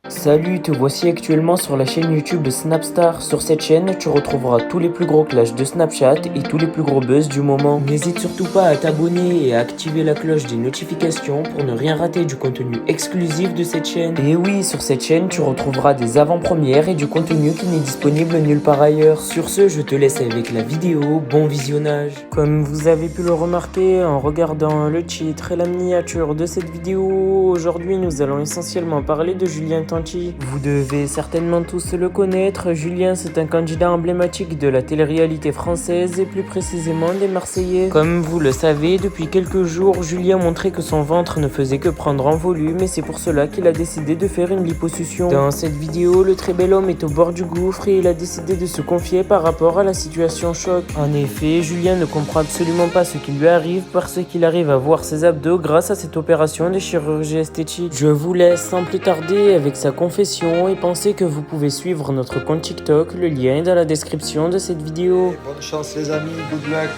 Salut, te voici actuellement sur la chaîne YouTube de Snapstar. Sur cette chaîne, tu retrouveras tous les plus gros clashs de Snapchat et tous les plus gros buzz du moment. N'hésite surtout pas à t'abonner et à activer la cloche des notifications pour ne rien rater du contenu exclusif de cette chaîne. Et oui, sur cette chaîne, tu retrouveras des avant-premières et du contenu qui n'est disponible nulle part ailleurs. Sur ce, je te laisse avec la vidéo, bon visionnage. Comme vous avez pu le remarquer en regardant le titre et la miniature de cette vidéo, aujourd'hui nous allons essentiellement parler de Julien Tanti. Vous devez certainement tous le connaître. Julien, c'est un candidat emblématique de la télé-réalité française et plus précisément des Marseillais. Comme vous le savez, depuis quelques jours, Julien montrait que son ventre ne faisait que prendre en volume et c'est pour cela qu'il a décidé de faire une liposuction. Dans cette vidéo, le très bel homme est au bord du gouffre et il a décidé de se confier par rapport à la situation choc. En effet, Julien ne comprend absolument pas ce qui lui arrive parce qu'il arrive à voir ses abdos grâce à cette opération de chirurgie esthétique. Je vous laisse sans plus tarder avec sa confession et pensez que vous pouvez suivre notre compte TikTok, le lien est dans la description de cette vidéo. Et bonne chance les amis, good luck.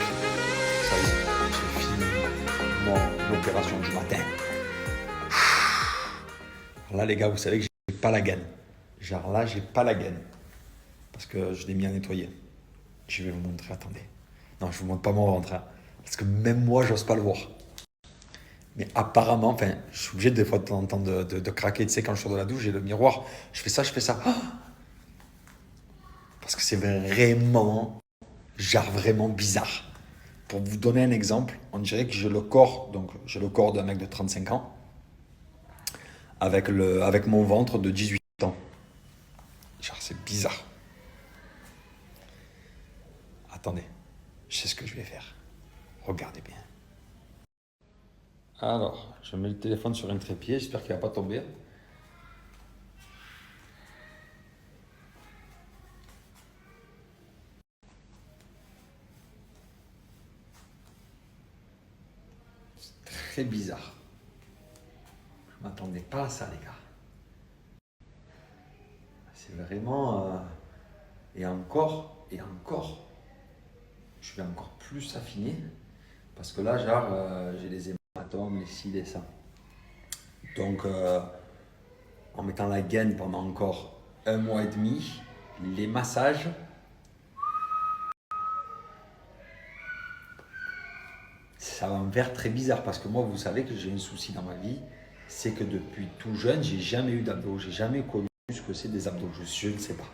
Ça y est, j'ai fini mon opération du matin. Alors là les gars, vous savez que j'ai pas la gaine. Genre là, j'ai pas la gaine. Parce que je l'ai mis à nettoyer. Je vais vous montrer, attendez. Non, je vous montre pas mon ventre. Hein, parce que même moi, j'ose pas le voir. Mais apparemment, enfin, je suis obligé des fois de temps en temps de craquer. Tu sais, quand je sors de la douche, j'ai le miroir. Je fais ça, je fais ça. Ah, parce que c'est vraiment, genre vraiment bizarre. Pour vous donner un exemple, on dirait que j'ai le corps d'un mec de 35 ans avec mon ventre de 18 ans. Genre, c'est bizarre. Attendez, je sais ce que je vais faire. Regardez bien. Alors, je mets le téléphone sur un trépied, j'espère qu'il ne va pas tomber. C'est très bizarre. Je ne m'attendais pas à ça, les gars. C'est vraiment... Et encore, je vais encore plus affiner. Parce que là, genre, j'ai les hématomes, les ci, les ça. Donc, en mettant la gaine pendant encore 1 mois et demi, les massages, ça va me faire très bizarre. Parce que moi, vous savez que j'ai un souci dans ma vie, c'est que depuis tout jeune, j'ai jamais eu d'abdos. J'ai jamais connu ce que c'est des abdos. Je ne sais pas.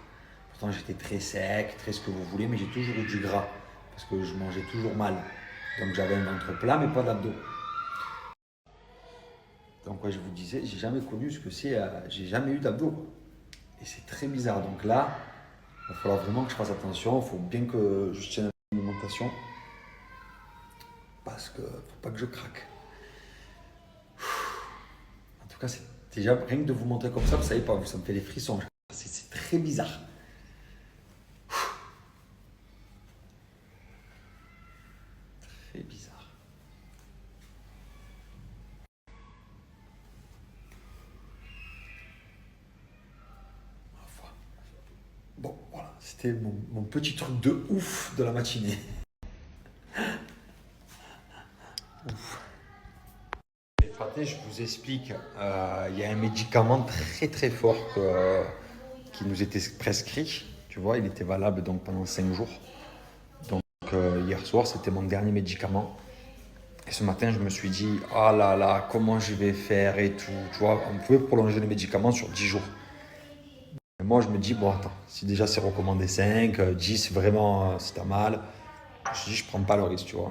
Pourtant, j'étais très sec, très ce que vous voulez, mais j'ai toujours eu du gras. Parce que je mangeais toujours mal. Donc, j'avais un ventre plat, mais pas d'abdos. Donc, ouais, je vous disais, j'ai jamais connu ce que c'est, j'ai jamais eu d'abdos. Et c'est très bizarre. Donc là, il va falloir vraiment que je fasse attention. Il faut bien que je tienne l'alimentation. Parce que faut pas que je craque. En tout cas, c'est déjà rien que de vous montrer comme ça, vous savez pas, ça me fait des frissons. C'est très bizarre. Très bizarre. Bon, voilà, c'était mon petit truc de ouf de la matinée. Ouf. Fraté, je vous explique, il y a un médicament très très fort qui nous était prescrit. Tu vois, il était valable donc pendant 5 jours. Donc hier soir, c'était mon dernier médicament. Et ce matin, je me suis dit, ah là là, comment je vais faire et tout. Tu vois, on pouvait prolonger le médicament sur 10 jours. Et moi, je me dis, bon, attends, si déjà c'est recommandé 5, 10, vraiment, si t'as mal, je me suis dit, je prends pas le risque, tu vois.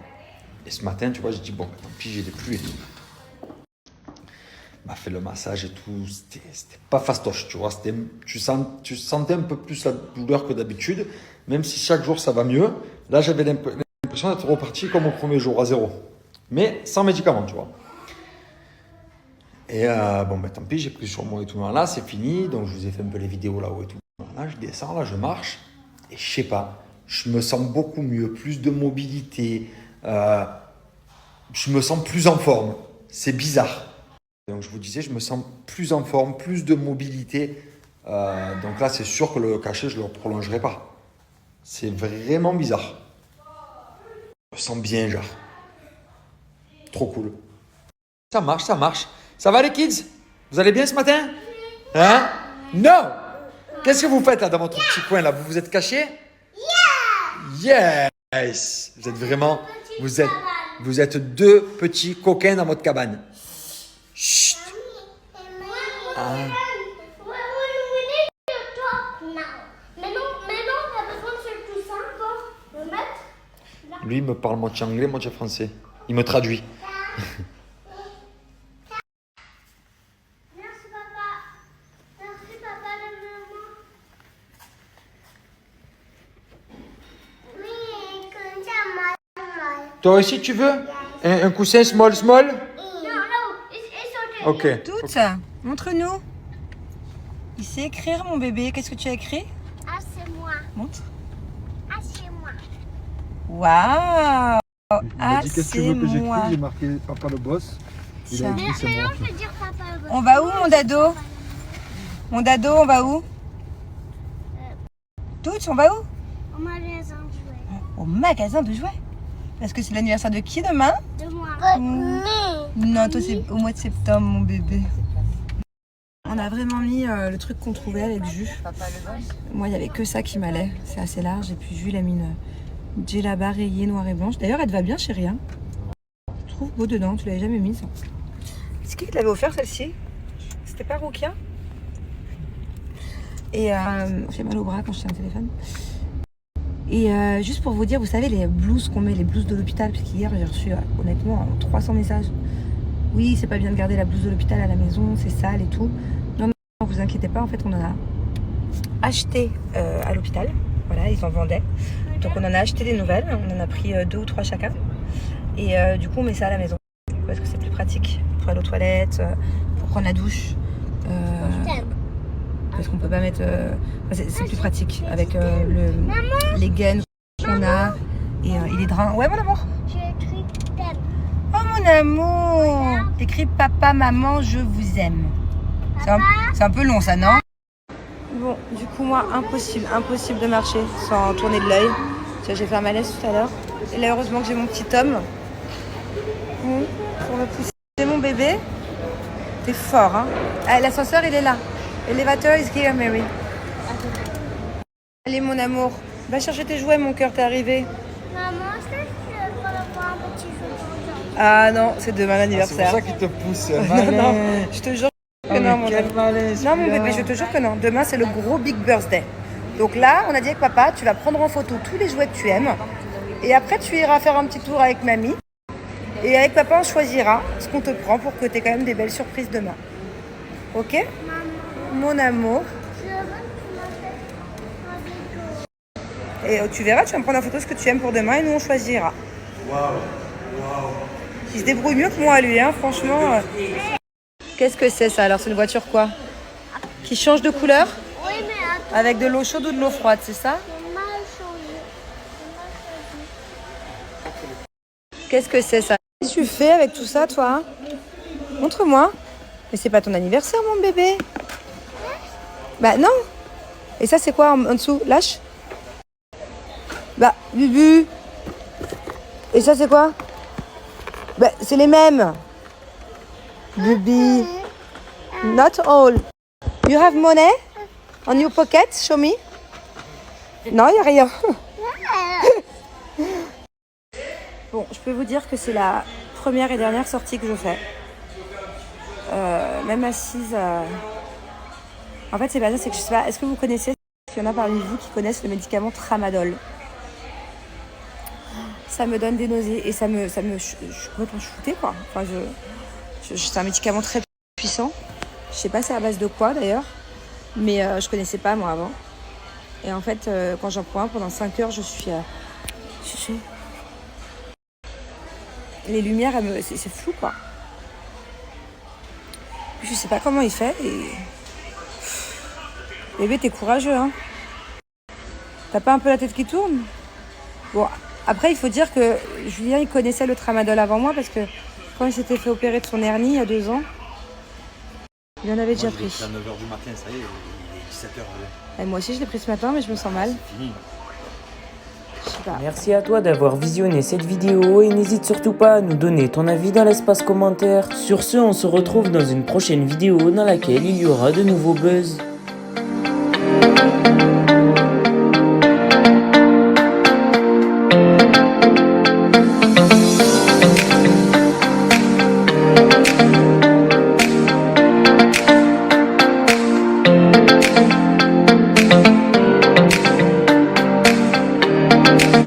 Et ce matin, tu vois, je dis, bon, tant pis, j'ai des pluies et tout. Il m'a fait le massage et tout, c'était pas fastoche, tu vois. Tu sentais un peu plus la douleur que d'habitude, même si chaque jour ça va mieux. Là, j'avais l'impression d'être reparti comme au premier jour, à zéro. Mais sans médicaments, tu vois. Et bon, ben tant pis, j'ai pris sur moi et tout. Là, c'est fini. Donc, je vous ai fait un peu les vidéos là-haut et tout. Là, je descends, là, je marche. Et je sais pas, je me sens beaucoup mieux, plus de mobilité. Je me sens plus en forme. C'est bizarre. Donc, je vous disais, je me sens plus en forme, plus de mobilité. Donc là, c'est sûr que le cachet, je ne le prolongerai pas. C'est vraiment bizarre. Je me sens bien, genre. Trop cool. Ça marche, ça marche. Ça va les kids? Vous allez bien ce matin? Hein? Non. Qu'est-ce que vous faites là dans votre petit coin là? Vous vous êtes caché? Yes. Vous êtes vraiment... Vous êtes deux petits coquins dans votre cabane. Chut. Ah. Lui, il me parle moitié anglais, moitié français. Il me traduit. Merci papa. Merci papa de maman. Oui, comme ça, moi. Toi aussi, tu veux un coussin small? Non, it's okay. Ok. Toutes, montre-nous. Il sait écrire, mon bébé. Qu'est-ce que tu as écrit? Ah, c'est moi. Montre. Ah, c'est moi. Waouh. Il m'a dit qu'est-ce que tu veux que moi. j'écris, j'ai marqué papa le boss. Il a Tiens. écrit c'est moi. Je veux dire papa le boss. On va où, mon dado? Mon dado, on va où? Toutes, on va où? Au magasin de jouets. Au magasin de jouets. Parce que c'est l'anniversaire de qui demain? De moi. Non, toi c'est au mois de septembre, mon bébé. On a vraiment mis le truc qu'on trouvait avec Jus. Moi, il n'y avait que ça qui m'allait. C'est assez large. Et puis Jus, il a mis une djellaba rayée noire et blanche. D'ailleurs, elle te va bien, chérie. Hein. Je trouve beau dedans. Tu l'avais jamais mise. C'est qui te l'avait offert, celle-ci? C'était pas Rukia? Et j'ai mal au bras quand je tiens le téléphone. Et juste pour vous dire, vous savez, les blouses qu'on met, les blouses de l'hôpital, parce qu'hier, j'ai reçu honnêtement 300 messages. Oui, c'est pas bien de garder la blouse de l'hôpital à la maison, c'est sale et tout. Non, non, vous inquiétez pas, en fait, on en a acheté à l'hôpital. Voilà, ils en vendaient. Donc on en a acheté des nouvelles, on en a pris 2 ou 3 chacun. Et du coup, on met ça à la maison. Parce que c'est plus pratique pour aller aux toilettes, pour prendre la douche. Parce qu'on peut pas mettre... c'est plus pratique avec les gaines qu'on a et les draps. Ouais, mon amour. J'ai écrit thème. Oh mon amour, t'écris papa, maman, je vous aime. C'est un peu long ça, non? Bon, du coup moi, impossible de marcher sans tourner de l'œil. J'ai fait un malaise tout à l'heure. Et là, heureusement que j'ai mon petit homme pour me pousser mon bébé. T'es fort, hein? Ah, l'ascenseur, il est là. Elevator is here, Mary. Allez, mon amour, va chercher tes jouets, mon cœur, t'es arrivé. Maman, est-ce que je peux avoir un petit jeu pour Ah non, c'est demain C'est l'anniversaire. pour ça qu'il te pousse. Non, je te jure que non, mon Quel amour. malaise. Non, mon bébé, je te jure que non. Demain, c'est le gros big birthday. Donc là, on a dit avec papa, tu vas prendre en photo tous les jouets que tu aimes. Et après, tu iras faire un petit tour avec mamie. Et avec papa, on choisira ce qu'on te prend pour que tu aies quand même des belles surprises demain. Ok? Mon amour. Je veux que tu m'appelles un vidéo. Et tu verras, tu vas me prendre en photo ce que tu aimes pour demain et nous, on choisira. Il se débrouille mieux que moi, lui, hein, franchement. Qu'est-ce que c'est, ça? Alors, c'est une voiture quoi? Qui change de couleur? Oui, mais attends, Avec de l'eau chaude ou de l'eau froide, c'est ça? c'est mal choisi. Qu'est-ce que c'est ça? Qu'est-ce que tu fais avec tout ça, toi? Montre-moi. Mais c'est pas ton anniversaire, mon bébé. Bah non. Et ça, c'est quoi en dessous? Lâche. Bah, Bubu. Et ça, c'est quoi? Bah, c'est les mêmes. Bubi. Not all. You have money on your pocket? Show me. Non, il n'y a rien. Bon, je peux vous dire que c'est la première et dernière sortie que je fais. Même assise. En fait, c'est pas ça, c'est que je sais pas. Est-ce que vous connaissez, est-ce qu'il y en a parmi vous qui connaissent le médicament Tramadol? Ça me donne des nausées et je suis complètement shootée, quoi. Enfin, c'est un médicament très puissant. Je sais pas c'est à base de quoi d'ailleurs, mais je connaissais pas moi avant. Et en fait, quand j'en prends un pendant 5 heures, je suis les lumières, c'est flou, quoi. Je sais pas comment il fait. Et... Bébé, t'es courageux, hein. T'as pas un peu la tête qui tourne? Bon, après, il faut dire que Julien, il connaissait le Tramadol avant moi parce que quand il s'était fait opérer de son hernie il y a 2 ans, il en avait déjà pris. À 9h du matin, ça y est, il est 17h. Et moi aussi, je l'ai pris ce matin, mais je me sens mal. Fini. Je sais pas. Merci à toi d'avoir visionné cette vidéo et n'hésite surtout pas à nous donner ton avis dans l'espace commentaire. Sur ce, on se retrouve dans une prochaine vidéo dans laquelle il y aura de nouveaux buzz. Maman,